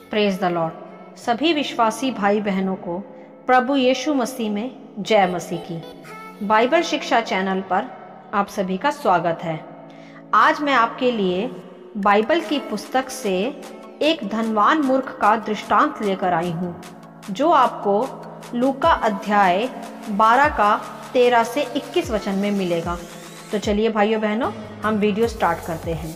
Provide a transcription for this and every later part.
Praise the Lord. सभी विश्वासी भाई बहनों को प्रभु यीशु मसीह में जय मसीह की। बाइबल शिक्षा चैनल पर आप सभी का स्वागत है। आज मैं आपके लिए बाइबल की पुस्तक से एक धनवान मूर्ख का दृष्टांत लेकर आई हूँ, जो आपको लूका अध्याय 12 का 13 से 21 वचन में मिलेगा। तो चलिए भाइयों बहनों, हम वीडियो स्टार्ट करते हैं।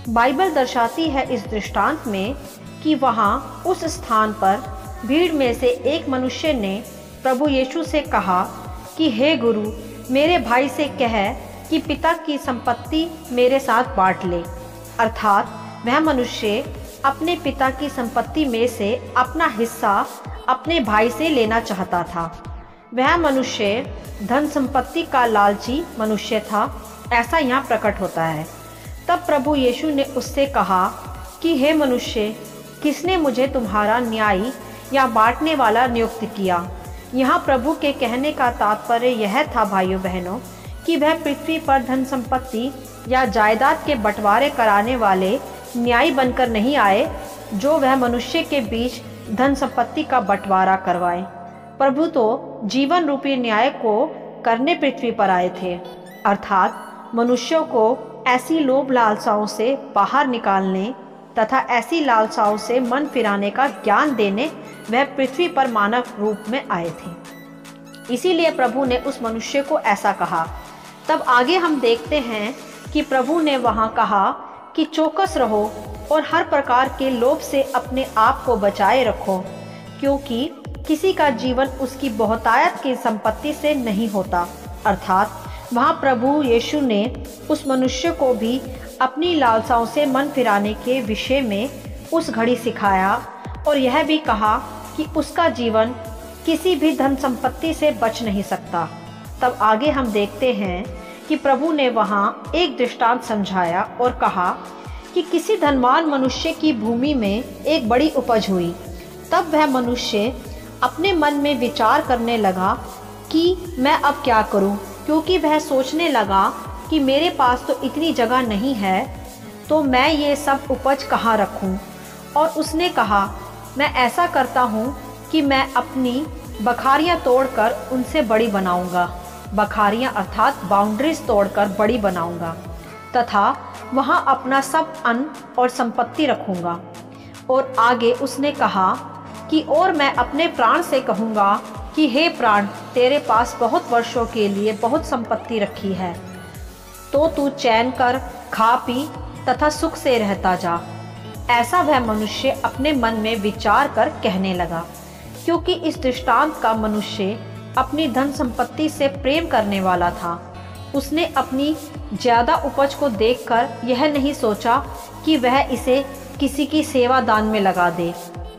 बाइबल दर्शाती है इस दृष्टांत में कि वहाँ उस स्थान पर भीड़ में से एक मनुष्य ने प्रभु यीशु से कहा कि हे गुरु, मेरे भाई से कह कि पिता की संपत्ति मेरे साथ बांट ले। अर्थात वह मनुष्य अपने पिता की संपत्ति में से अपना हिस्सा अपने भाई से लेना चाहता था। वह मनुष्य धन संपत्ति का लालची मनुष्य था, ऐसा यहाँ प्रकट होता है। तब प्रभु यीशु ने उससे कहा कि हे मनुष्य, किसने मुझे तुम्हारा न्यायी या बांटने वाला नियुक्त किया? यहाँ प्रभु के कहने का तात्पर्य यह था भाइयों बहनों कि वह पृथ्वी पर धन संपत्ति या जायदाद के बंटवारे कराने वाले न्यायी बनकर नहीं आए, जो वह मनुष्य के बीच धन संपत्ति का बंटवारा करवाए। प्रभु तो जीवन रूपी न्याय को करने पृथ्वी पर आए थे, अर्थात मनुष्यों को ऐसी लोभ लालसाओं से बाहर निकालने तथा ऐसी लालसाओं से मन फिराने का ज्ञान देने वह पृथ्वी पर मानव रूप में आए थे। इसीलिए प्रभु ने उस मनुष्य को ऐसा कहा। तब आगे हम देखते हैं कि प्रभु ने वहाँ कहा कि चौकस रहो और हर प्रकार के लोभ से अपने आप को बचाए रखो, क्योंकि किसी का जीवन उसकी बहुतायत की संपत्ति से नहीं होता। अर्थात वहाँ प्रभु यीशु ने उस मनुष्य को भी अपनी लालसाओं से मन फिराने के विषय में उस घड़ी सिखाया और यह भी कहा कि उसका जीवन किसी भी धन संपत्ति से बच नहीं सकता। तब आगे हम देखते हैं कि प्रभु ने वहाँ एक दृष्टांत समझाया और कहा कि किसी धनवान मनुष्य की भूमि में एक बड़ी उपज हुई। तब वह मनुष्य अपने मन में विचार करने लगा कि मैं अब क्या करूं, क्योंकि वह सोचने लगा कि मेरे पास तो इतनी जगह नहीं है, तो मैं ये सब उपज कहाँ रखूं। और उसने कहा, मैं ऐसा करता हूँ कि मैं अपनी बखारियाँ तोड़कर उनसे बड़ी बनाऊँगा। बखारियाँ अर्थात बाउंड्रीज तोड़कर बड़ी बनाऊँगा तथा वहाँ अपना सब अन्न और संपत्ति रखूँगा। और आगे उसने कहा कि और मैं अपने प्राण से कहूँगा कि हे प्राण, तेरे पास बहुत वर्षों के लिए बहुत संपत्ति रखी है, तो तू चैन कर, खा पी तथा सुख से रहता जा। ऐसा वह मनुष्य अपने मन में विचार कर कहने लगा, क्योंकि इस दृष्टांत का मनुष्य अपनी धन संपत्ति से प्रेम करने वाला था। उसने अपनी ज़्यादा उपज को देखकर यह नहीं सोचा कि वह इसे किसी की सेवा दान में लगा दे,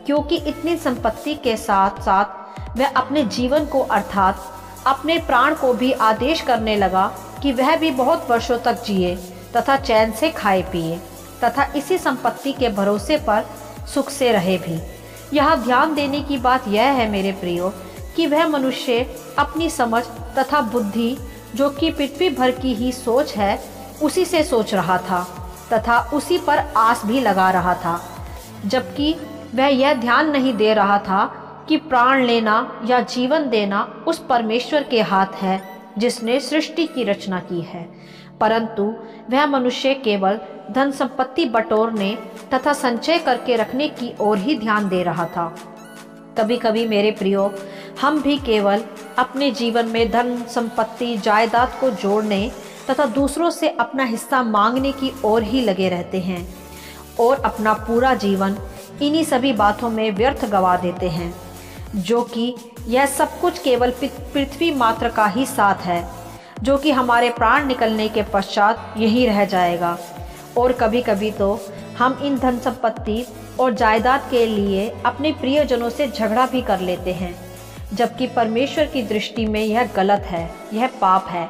क्योंकि इतनी संपत्ति के साथ साथ वह अपने जीवन को अर्थात अपने प्राण को भी आदेश करने लगा कि वह भी बहुत वर्षों तक जिए तथा चैन से खाए पिए तथा इसी संपत्ति के भरोसे पर सुख से रहे भी। यहाँ ध्यान देने की बात यह है मेरे प्रियो कि वह मनुष्य अपनी समझ तथा बुद्धि, जो कि पृथ्वी भर की ही सोच है, उसी से सोच रहा था तथा उसी पर आस भी लगा रहा था, जबकि वह यह ध्यान नहीं दे रहा था कि प्राण लेना या जीवन देना उस परमेश्वर के हाथ है जिसने सृष्टि की रचना की है। परंतु वह मनुष्य केवल धन संपत्ति बटोरने तथा संचय करके रखने की ओर ही ध्यान दे रहा था। कभी कभी मेरे प्रियो, हम भी केवल अपने जीवन में धन संपत्ति जायदाद को जोड़ने तथा दूसरों से अपना हिस्सा मांगने की ओर ही लगे रहते हैं और अपना पूरा जीवन इन्हीं सभी बातों में व्यर्थ गवा देते हैं, जो कि यह सब कुछ केवल पृथ्वी मात्र का ही साथ है, जो कि हमारे प्राण निकलने के पश्चात यही रह जाएगा। और कभी कभी तो हम इन धन संपत्ति और जायदाद के लिए अपने प्रियजनों से झगड़ा भी कर लेते हैं, जबकि परमेश्वर की दृष्टि में यह गलत है, यह पाप है,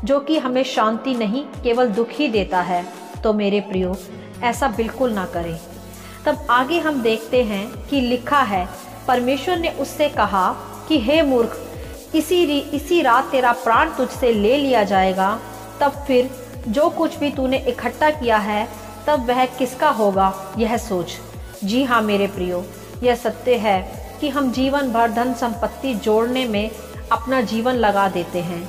जो कि हमें शांति नहीं केवल दुख ही देता है। तो मेरे प्रियो, ऐसा बिल्कुल ना करें। तब आगे हम देखते हैं कि लिखा है, परमेश्वर ने उससे कहा कि हे मूर्ख, इसी रात तेरा प्राण तुझसे ले लिया जाएगा। तब फिर जो कुछ भी तूने इकट्ठा किया है, तब वह किसका होगा, यह सोच। जी हाँ मेरे प्रियो, यह सत्य है कि हम जीवन भर धन संपत्ति जोड़ने में अपना जीवन लगा देते हैं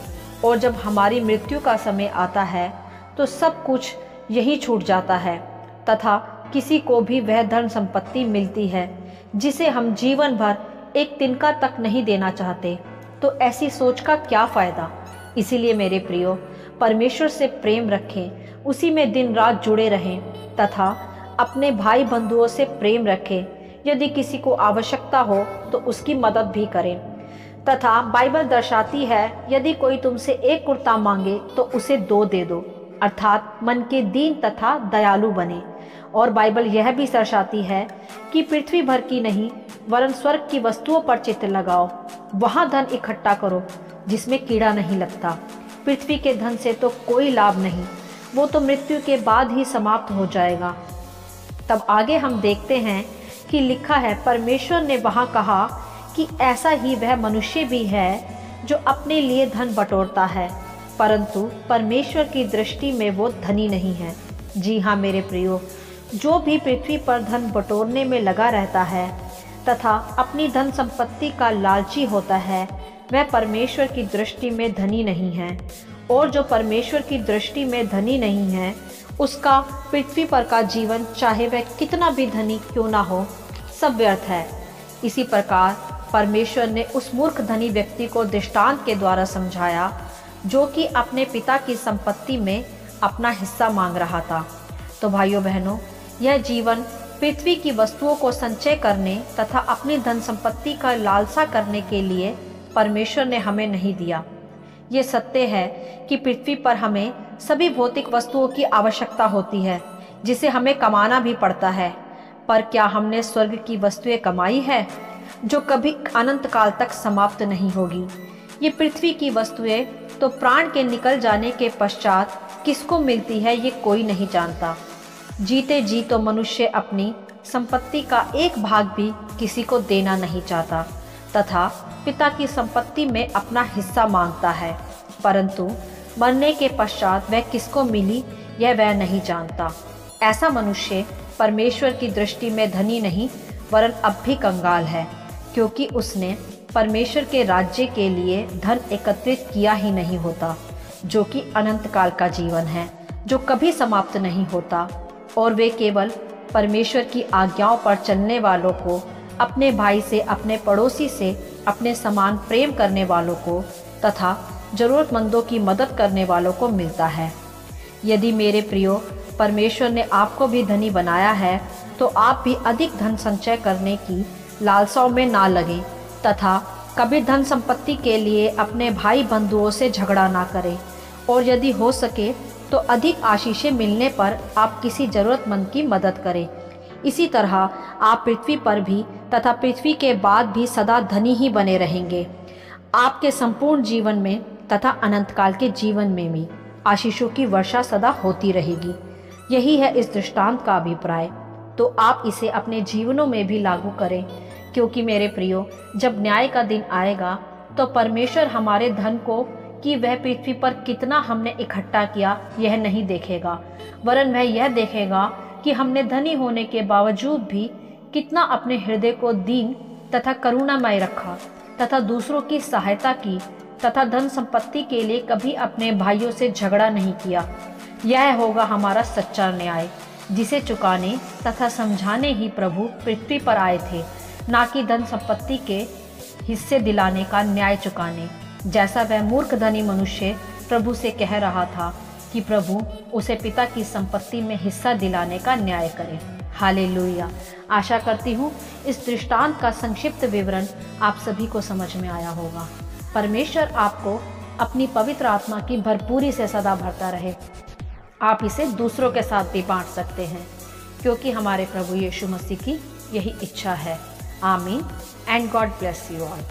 और जब हमारी मृत्यु का समय आता है तो सब कुछ यही छूट जाता है तथा किसी को भी वह धन संपत्ति मिलती है जिसे हम जीवन भर एक तिनका तक नहीं देना चाहते, तो ऐसी सोच का क्या फ़ायदा। इसीलिए मेरे प्रियो, परमेश्वर से प्रेम रखें, उसी में दिन रात जुड़े रहें तथा अपने भाई बंधुओं से प्रेम रखें। यदि किसी को आवश्यकता हो तो उसकी मदद भी करें तथा बाइबल दर्शाती है यदि कोई तुमसे एक कुर्ता मांगे तो उसे 2 दे दो, अर्थात मन के दीन तथा दयालु बने। और बाइबल यह भी दर्शाती है कि पृथ्वी भर की नहीं वरन स्वर्ग की वस्तुओं पर चित्त लगाओ, वहां धन इकट्ठा करो जिसमें कीड़ा नहीं लगता। पृथ्वी के धन से तो कोई लाभ नहीं, वो तो मृत्यु के बाद ही समाप्त हो जाएगा। तब आगे हम देखते हैं कि लिखा है, परमेश्वर ने वहां कहा कि ऐसा ही वह मनुष्य भी है जो अपने लिए धन बटोरता है, परंतु परमेश्वर की दृष्टि में वो धनी नहीं है। जी हाँ मेरे प्रियो, जो भी पृथ्वी पर धन बटोरने में लगा रहता है तथा अपनी धन संपत्ति का लालची होता है, वह परमेश्वर की दृष्टि में धनी नहीं है। और जो परमेश्वर की दृष्टि में धनी नहीं है, उसका पृथ्वी पर का जीवन चाहे वह कितना भी धनी क्यों ना हो, सब व्यर्थ है। इसी प्रकार परमेश्वर ने उस मूर्ख धनी व्यक्ति को दृष्टांत के द्वारा समझाया जो कि अपने पिता की संपत्ति में अपना हिस्सा मांग रहा था। तो भाइयों बहनों, यह जीवन पृथ्वी की वस्तुओं को संचय करने तथा अपनी धन संपत्ति का लालसा करने के लिए परमेश्वर ने हमें नहीं दिया। ये सत्य है कि पृथ्वी पर हमें सभी भौतिक वस्तुओं की आवश्यकता होती है जिसे हमें कमाना भी पड़ता है, पर क्या हमने स्वर्ग की वस्तुएं कमाई है जो कभी अनंत काल तक समाप्त नहीं होगी। ये पृथ्वी की वस्तुएं तो प्राण के निकल जाने के पश्चात किसको मिलती है ये कोई नहीं जानता। जीते जी तो मनुष्य अपनी संपत्ति का एक भाग भी किसी को देना नहीं चाहता तथा पिता की संपत्ति में अपना हिस्सा मांगता है, परंतु मरने के पश्चात वह किसको मिली यह वह नहीं जानता। ऐसा मनुष्य परमेश्वर की दृष्टि में धनी नहीं वरन अब भी कंगाल है, क्योंकि उसने परमेश्वर के राज्य के लिए धन एकत्रित किया ही नहीं होता, जो कि अनंत काल का जीवन है, जो कभी समाप्त नहीं होता। और वे केवल परमेश्वर की आज्ञाओं पर चलने वालों को, अपने भाई से, अपने पड़ोसी से अपने समान प्रेम करने वालों को तथा ज़रूरतमंदों की मदद करने वालों को मिलता है। यदि मेरे प्रियो, परमेश्वर ने आपको भी धनी बनाया है तो आप भी अधिक धन संचय करने की लालसाओं में ना लगें तथा कभी धन संपत्ति के लिए अपने भाई बंधुओं से झगड़ा ना करें। और यदि हो सके तो अधिक आशीषें मिलने पर आप किसी ज़रूरतमंद की मदद करें। इसी तरह आप पृथ्वी पर भी तथा पृथ्वी के बाद भी सदा धनी ही बने रहेंगे। आपके संपूर्ण जीवन में तथा अनंत काल के जीवन में भी आशीषों की वर्षा सदा होती रहेगी। यही है इस दृष्टांत का अभिप्राय। तो आप इसे अपने जीवनों में भी लागू करें, क्योंकि मेरे प्रियो, जब न्याय का दिन आएगा तो परमेश्वर हमारे धन को कि वह पृथ्वी पर कितना हमने इकट्ठा किया यह नहीं देखेगा, वरन वह यह देखेगा कि हमने धनी होने के बावजूद भी कितना अपने हृदय को दीन तथा करुणामय रखा तथा दूसरों की सहायता की तथा धन संपत्ति के लिए कभी अपने भाइयों से झगड़ा नहीं किया। यह होगा हमारा सच्चा न्याय, जिसे चुकाने तथा समझाने ही प्रभु पृथ्वी पर आए थे, ना कि धन संपत्ति के हिस्से दिलाने का न्याय चुकाने। जैसा वह मूर्ख धनी मनुष्य प्रभु से कह रहा था कि प्रभु उसे पिता की संपत्ति में हिस्सा दिलाने का न्याय करे। हालेलुया। आशा करती हूँ इस दृष्टांत का संक्षिप्त विवरण आप सभी को समझ में आया होगा। परमेश्वर आपको अपनी पवित्र आत्मा की भरपूरी से सदा भरता रहे। आप इसे दूसरों के साथ भी बांट सकते हैं, क्योंकि हमारे प्रभु यीशु मसीह की यही इच्छा है। आमीन and God bless you all.